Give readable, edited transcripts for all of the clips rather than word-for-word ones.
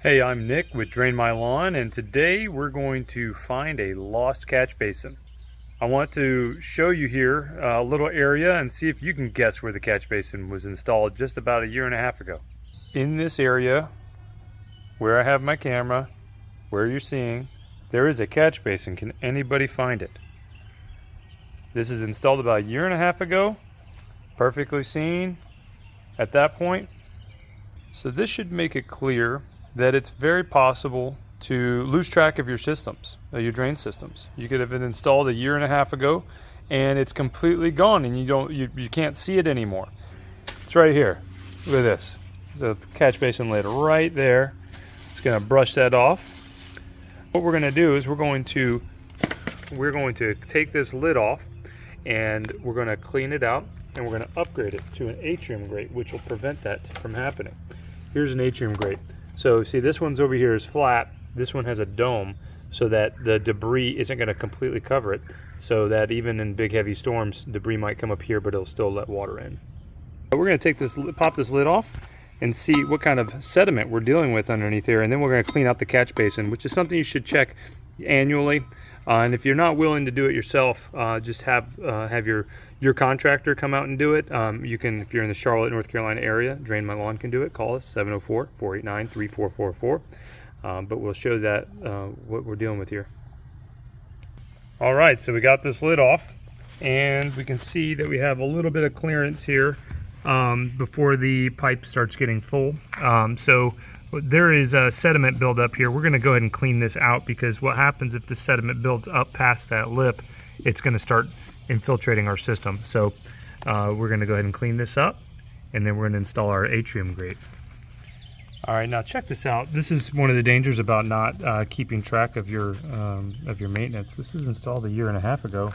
Hey, I'm Nick with Drain My Lawn, and today we're going to find a lost catch basin. I want to show you here a little area and see if you can guess where the catch basin was installed just about a year and a half ago. In this area, where I have my camera, where you're seeing, there is a catch basin. Can anybody find it? This is installed about a year and a half ago, perfectly seen at that point. So this should make it clear that it's very possible to lose track of your systems, your drain systems. You could have been installed a year and a half ago and it's completely gone and you can't see it anymore. It's right here. Look at this. There's a catch basin lid right there. It's going to brush that off. What we're going to do is we're going to take this lid off and we're going to clean it out and we're going to upgrade it to an Atrium Grate, which will prevent that from happening. Here's an Atrium Grate. So see, this one's over here is flat. This one has a dome so that the debris isn't going to completely cover it, so that even in big heavy storms, debris might come up here, but it'll still let water in. We're going to take this, pop this lid off and see what kind of sediment we're dealing with underneath here, and then we're going to clean out the catch basin, which is something you should check annually. And if you're not willing to do it yourself, just have your contractor come out and do it. You can, if you're in the Charlotte, North Carolina area, Drain My Lawn can do it. Call us 704-489-3444. But we'll show that what we're dealing with here. All right, so we got this lid off, and we can see that we have a little bit of clearance here before the pipe starts getting full. So there is a sediment buildup here. We're going to go ahead and clean this out, because what happens if the sediment builds up past that lip, it's going to start infiltrating our system. So we're going to go ahead and clean this up, and then we're going to install our Atrium Grate. All right, now check this out. This is one of the dangers about not keeping track of your maintenance. This was installed a year and a half ago,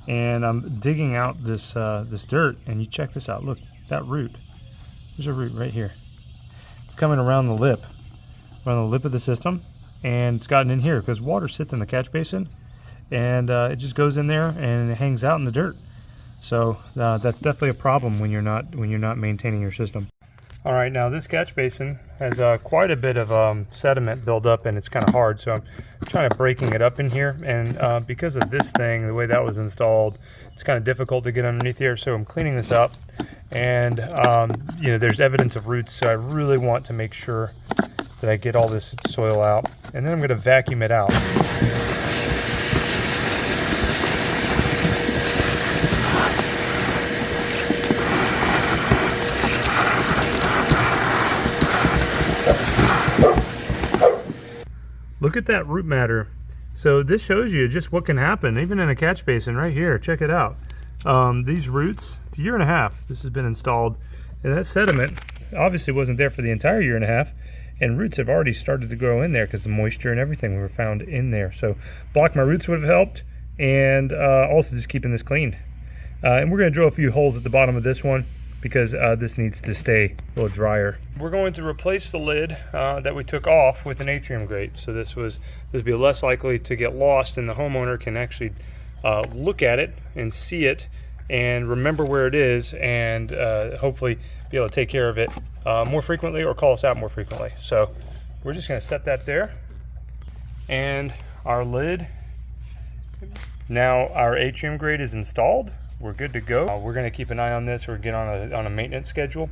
and I'm digging out this this dirt, and you check this out. Look, that root. There's a root right here. It's coming around the lip of the system, and it's gotten in here because water sits in the catch basin, and it just goes in there and it hangs out in the dirt. So that's definitely a problem when you're not maintaining your system. All right, now this catch basin has quite a bit of sediment build up, and it's kind of hard, so I'm trying to breaking it up in here, and because of this thing, the way that was installed, it's kind of difficult to get underneath here, so I'm cleaning this up. And you know, there's evidence of roots, so I really want to make sure that I get all this soil out, and then I'm going to vacuum it out. Look at that root matter. So this shows you just what can happen even in a catch basin right here. Check it out. These roots, it's a year and a half this has been installed, and that sediment obviously wasn't there for the entire year and a half, and roots have already started to grow in there because the moisture and everything were found in there. So block my roots would have helped, and also just keeping this clean. And we're going to drill a few holes at the bottom of this one because this needs to stay a little drier. We're going to replace the lid that we took off with an Atrium Grate. So this would be less likely to get lost, and the homeowner can actually look at it and see it and remember where it is, and hopefully be able to take care of it more frequently, or call us out more frequently. So we're just going to set that there, and our lid, now our Atrium Grate is installed. We're good to go. We're going to keep an eye on this or get on a maintenance schedule.